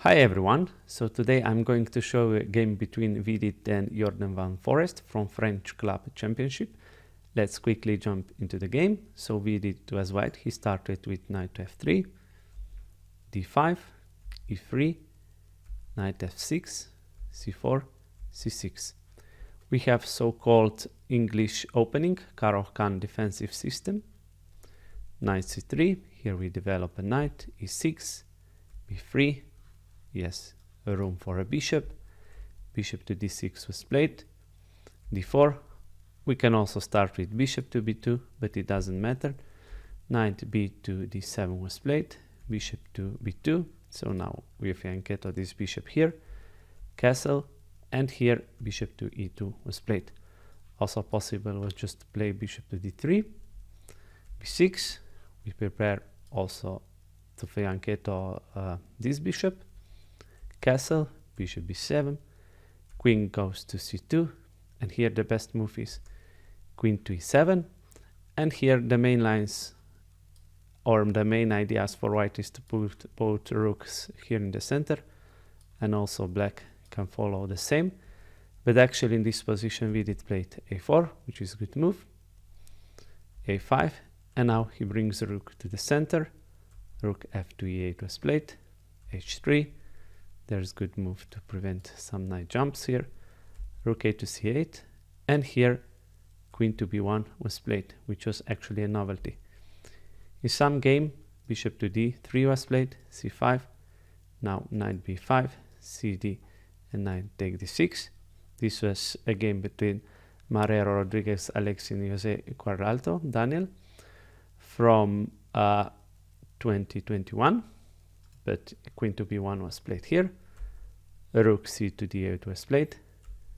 Hi everyone, so today I'm going to show a game between Vidit and Jorden Van Forest from French Club Championship. Let's quickly jump into the game. So Vidit was white, he started with knight to f3, d5, e3, knight f6, c4, c6. We have so-called English opening, Caro-Kann defensive system. Knight c3, here we develop a knight, e6, b3, yes, a room for a bishop, bishop to d6 was played, d4, we can also start with bishop to b2, but it doesn't matter, knight b to d7 was played, bishop to b2, so now we fianchetto this bishop here, castle, and here bishop to e2 was played. Also possible was just to play bishop to d3, b6, we prepare also to fianchetto this bishop, castle, bishop b7, queen goes to c2, and here the best move is queen to e7, and here the main lines or the main ideas for white is to put both rooks here in the center, and also black can follow the same, but actually in this position Vidit played a4, which is a good move, a5, and now he brings the rook to the center, rook f to e8 was played, h3, there's good move to prevent some knight jumps here, rook a to c8, and here queen to b1 was played, which was actually a novelty. In some game, bishop to d3 was played, c5, now knight b5, cd, and knight take d6. This was a game between Marrero Rodriguez, Alexi, and Jose Quadralto, Daniel, from 2021, but queen to b1 was played here, rook c to d8 was played,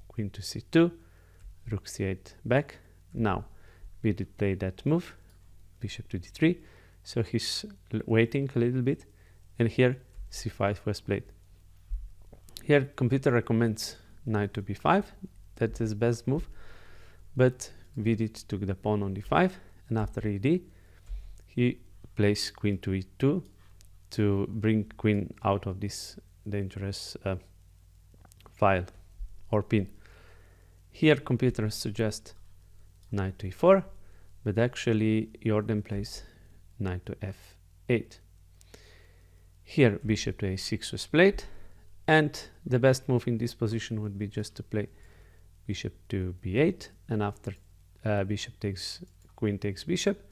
queen to c2, rook c8 back. Now Vidit played that move, bishop to d3, so he's waiting a little bit, and here c5 was played. Here computer recommends knight to b5, that is best move, but Vidit took the pawn on d5, and after ed he plays queen to e2 to bring queen out of this dangerous file or pin. Here computers suggest knight to e4, but actually Jorden plays knight to f8. Here bishop to a6 was played, and the best move in this position would be just to play bishop to b8, and after bishop takes, queen takes bishop.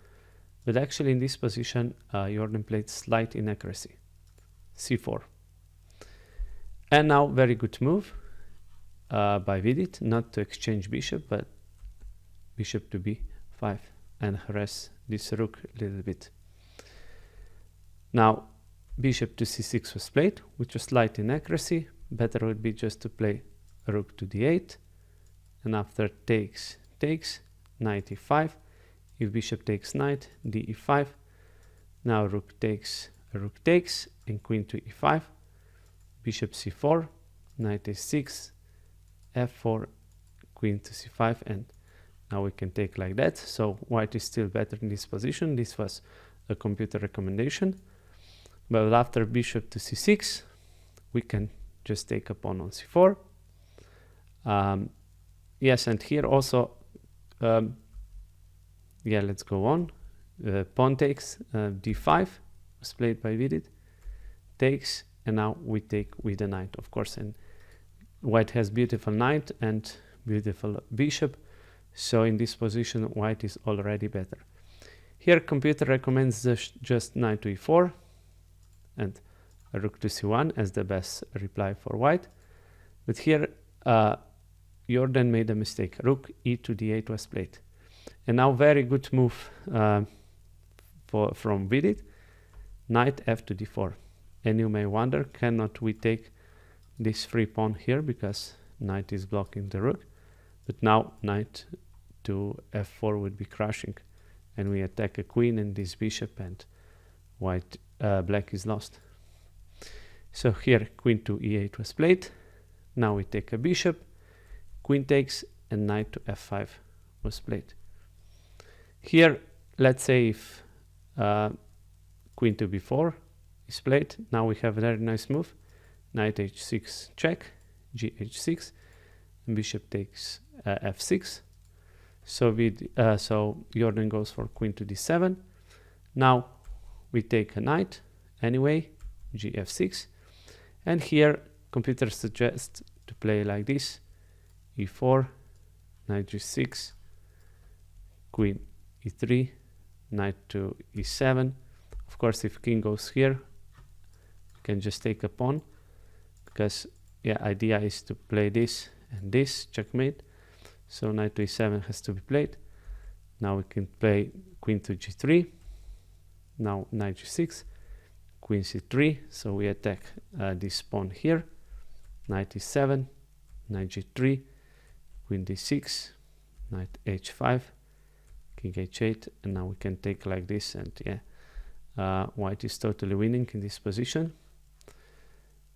But actually in this position Jorden played slight inaccuracy, c4. And now very good move by Vidit, not to exchange bishop, but bishop to b5 and harass this rook a little bit. Now bishop to c6 was played, which was slight inaccuracy. Better would be just to play rook to d8, and after takes, knight e5, if bishop takes knight, d e5, now rook takes, and queen to e5, bishop c4, knight a6, f4, queen to c5, and now we can take like that. So white is still better in this position. This was a computer recommendation, but after bishop to c6 we can just take a pawn on c4. Yes, and here also yeah, let's go on. Pawn takes, d5 was played by Vidit, takes, and now we take with the knight, of course, and white has beautiful knight and beautiful bishop, so in this position white is already better. Here computer recommends just knight to e4 and rook to c1 as the best reply for white, but here Jorden made a mistake, rook e to d8 was played. And now very good move from Vidit, knight f to d4. And you may wonder, cannot we take this free pawn here because knight is blocking the rook? But now knight to f4 would be crushing, and we attack a queen and this bishop, and white black is lost. So here queen to e8 was played. Now we take a bishop, queen takes, and knight to f5 was played. Here, let's say if queen to b4 is played, now we have a very nice move. knight h6 check, gh6, and bishop takes f6. So Jorden goes for queen to d7. Now we take a knight anyway, gf6, and here computer suggests to play like this: e4, knight g6, queen e3, knight to e7. Of course, if king goes here, you can just take a pawn, because idea is to play this and this, checkmate. So knight to e7 has to be played. Now we can play queen to g3. Now knight g6, queen c3. So we attack this pawn here. Knight e7, knight g3, queen d6, knight h5, king h8, and now we can take like this, and white is totally winning in this position.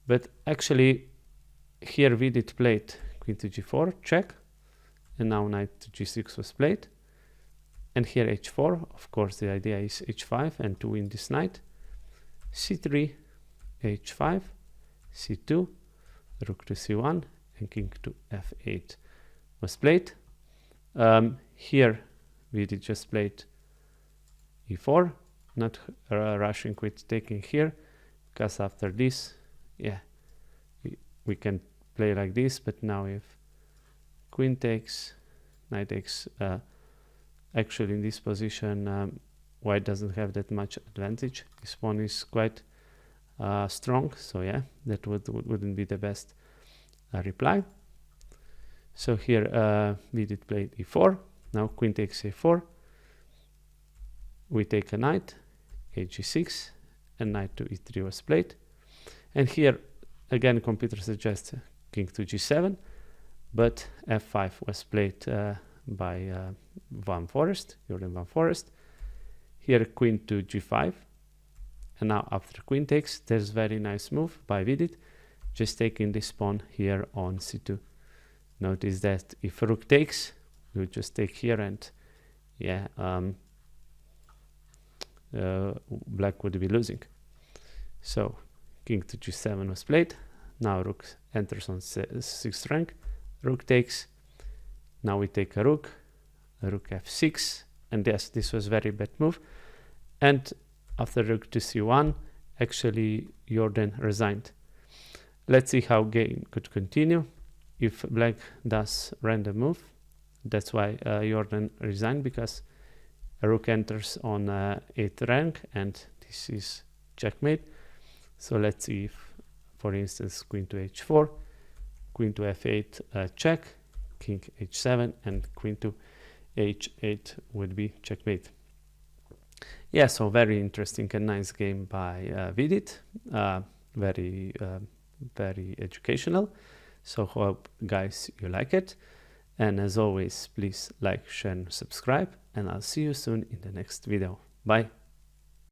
But actually here Vidit played queen to g4, check, and now knight to g6 was played, and here h4. Of course the idea is h5 and to win this knight. c3, h5, c2, rook to c1, and king to f8 was played. Here Vidit just played e4, not rushing with taking here, because after this, we can play like this. But now if queen takes, knight takes, actually in this position white doesn't have that much advantage. This pawn is quite strong, so that wouldn't be the best reply. So here Vidit played e4. Now queen takes a4. We take a knight, hg6, and knight to e3 was played. And here again computer suggests king to g7, but f5 was played by Van Forest, Jorden Van Forest. Here queen to g5, and now after queen takes, there's very nice move by Vidit, just taking this pawn here on c2. Notice that if rook takes, we would just take here, and black would be losing. So king to g7 was played. Now rook enters on 6th rank. Rook takes. Now we take a rook f6, and yes, this was very bad move. And after rook to c1, actually Jorden resigned. Let's see how game could continue. If black does random move, that's why Jorden resigned, because a rook enters on 8th rank, and this is checkmate. So let's see if, for instance, queen to h4, queen to f8 check, king h7, and queen to h8 would be checkmate. So very interesting and nice game by Vidit. Very educational. So hope guys you like it, and as always, please like, share and subscribe, and I'll see you soon in the next video. Bye.